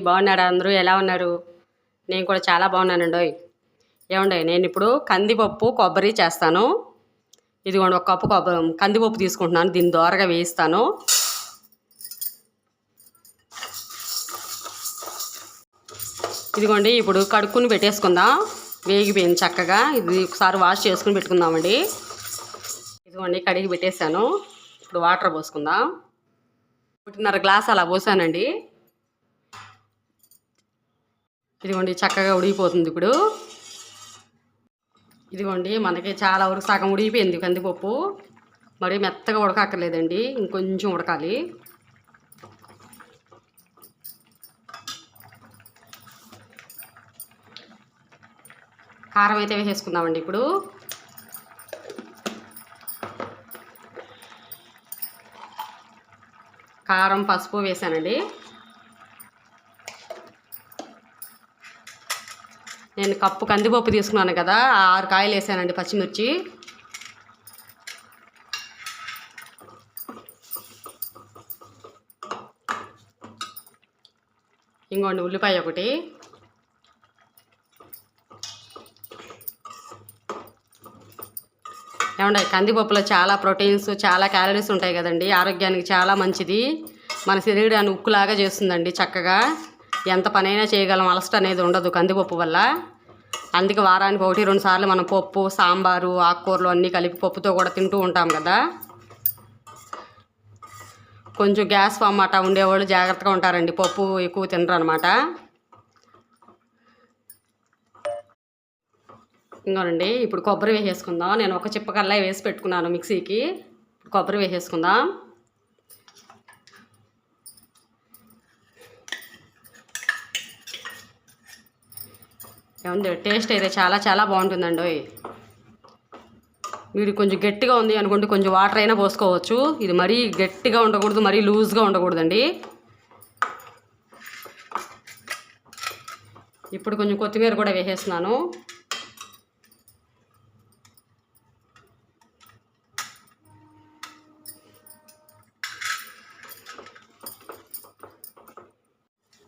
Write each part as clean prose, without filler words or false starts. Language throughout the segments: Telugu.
బాగున్నారా అందరూ? ఎలా ఉన్నారు? నేను కూడా చాలా బాగున్నానండోయ్. ఏమండి, నేను ఇప్పుడు కందిపప్పు కొబ్బరి చేస్తాను. ఇదిగోండి, ఒక కప్పు కందిపప్పు తీసుకుంటున్నాను. దీన్ని దోరగా వేయిస్తాను. ఇదిగోండి, ఇప్పుడు కడుక్కుని పెట్టేసుకుందాం. వేగిపోయింది చక్కగా. ఇది ఒకసారి వాష్ చేసుకుని పెట్టుకుందామండి. ఇదిగోండి, కడిగి పెట్టేశాను. ఇప్పుడు వాటర్ పోసుకుందాం. 1.5 గ్లాస్ అలా పోసానండి. ఇదిగోండి, చక్కగా ఉడికిపోతుంది. ఇప్పుడు ఇదిగోండి, మనకి చాలా వరకు సగం ఉడికిపోయింది కందిపప్పు. మరి మెత్తగా ఉడకక్కర్లేదండి, ఇంకొంచెం ఉడకాలి. కారం అయితే వేసేసుకుందామండి. ఇప్పుడు కారం పసుపు వేసానండి. నేను కప్పు కందిపప్పు తీసుకున్నాను కదా, 6 కాయలు వేసానండి. పచ్చిమిర్చి, ఇంకోండి ఉల్లిపాయ ఒకటి, ఏమండి కందిపప్పులో చాలా ప్రోటీన్స్, చాలా క్యాలరీస్ ఉంటాయి కదండి. ఆరోగ్యానికి చాలా మంచిది. మన శరీరాన్ని ఉక్కులాగా చేస్తుందండి. చక్కగా ఎంత పనైనా చేయగలం. అలసట అనేది ఉండదు కందిపప్పు వల్ల. అందుకే వారానికి 1-2 సార్లు మనం పప్పు, సాంబారు, ఆకుకూరలు అన్నీ కలిపి పప్పుతో కూడా తింటూ ఉంటాం కదా. కొంచెం గ్యాస్ ఫామ్ అట్టా ఉండేవాళ్ళు జాగ్రత్తగా ఉంటారండి, పప్పు ఎక్కువ తినరు అనమాట. ఇంకోనండి, ఇప్పుడు కొబ్బరి వేసేసుకుందాం. నేను ఒక చిప్పకల్లా వేసి పెట్టుకున్నాను మిక్సీకి. కొబ్బరి వేసేసుకుందాం. ఏముంది, టేస్ట్ అయితే చాలా చాలా బాగుంటుందండి. మీరు కొంచెం గట్టిగా ఉంది అనుకుంటే కొంచెం వాటర్ అయినా పోసుకోవచ్చు. ఇది మరీ గట్టిగా ఉండకూడదు, మరీ లూజ్గా ఉండకూడదండి. ఇప్పుడు కొంచెం కొత్తిమీర కూడా వేసేస్తున్నాను.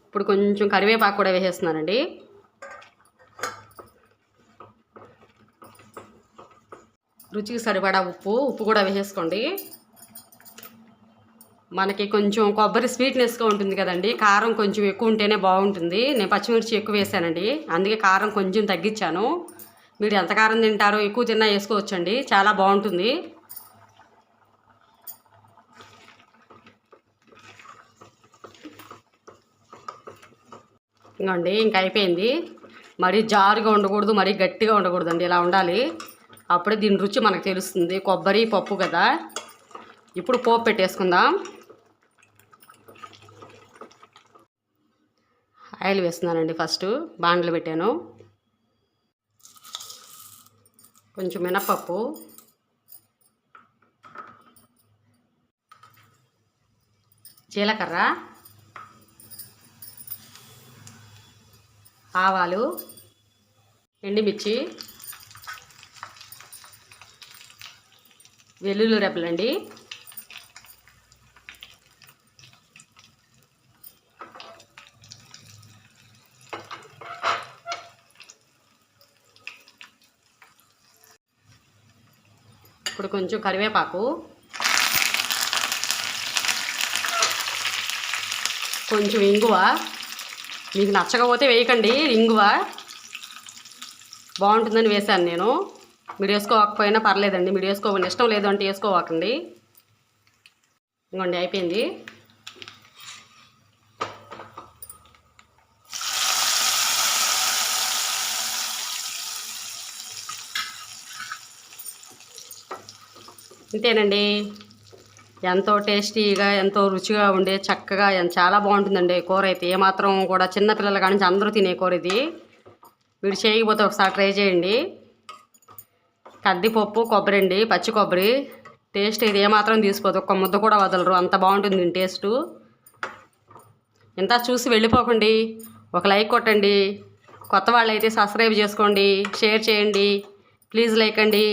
ఇప్పుడు కొంచెం కరివేపాకు కూడా వేసేస్తున్నానండి. రుచికి సరిపడా ఉప్పు కూడా వేసేసుకోండి. మనకి కొంచెం కొబ్బరి స్వీట్నెస్గా ఉంటుంది కదండి, కారం కొంచెం ఎక్కువ ఉంటేనే బాగుంటుంది. నేను పచ్చిమిర్చి ఎక్కువ వేసానండి, అందుకే కారం కొంచెం తగ్గించాను. మీరు ఎంత కారం తింటారో ఎక్కువ తిన్నా వేసుకోవచ్చండి, చాలా బాగుంటుంది. ఇంకోండి, ఇంక అయిపోయింది. మరీ జారుగా ఉండకూడదు, మరీ గట్టిగా ఉండకూడదండి, ఇలా ఉండాలి. అప్పుడే దీని రుచి మనకు తెలుస్తుంది. కొబ్బరి పప్పు కదా. ఇప్పుడు పోపు పెట్టేసుకుందాం. ఆయిల్ వేస్తున్నానండి. ఫస్ట్ బాండ్లు పెట్టాను. కొంచెం మినపప్పు, జీలకర్ర, ఆవాలు, ఎండుమిర్చి, వెల్లుల్లి రెబ్బలండి, ఇప్పుడు కొంచెం కరివేపాకు, కొంచెం ఇంగువ. మీకు నచ్చకపోతే వేయకండి, ఇంగువ బాగుంటుందని వేశాను నేను. మీరు వేసుకోకపోయినా పర్లేదండి, మీరు వేసుకోవాలి, ఇష్టం లేదు అంటే వేసుకోవాకండి. ఇంకోండి, అయిపోయింది. ఇంతేనండి, ఎంతో టేస్టీగా, ఎంతో రుచిగా ఉండే చక్కగా చాలా బాగుంటుందండి కూర అయితే. ఏమాత్రం కూడా చిన్నపిల్లల కాడి నుంచి అందరూ తినే కూర ఇది. మీరు చేయకపోతే ఒకసారి ట్రై చేయండి. కందిపప్పు కొబ్బరి అండి, పచ్చి కొబ్బరి. టేస్ట్ ఇది ఏమాత్రం తీసిపోదు, ఒక్క ముద్ద కూడా వదలరు, అంత బాగుంటుంది టేస్టు. ఇంత చూసి వెళ్ళిపోకండి, ఒక లైక్ కొట్టండి. కొత్త వాళ్ళు అయితే సబ్స్క్రైబ్ చేసుకోండి, షేర్ చేయండి, ప్లీజ్ లైక్ అండి.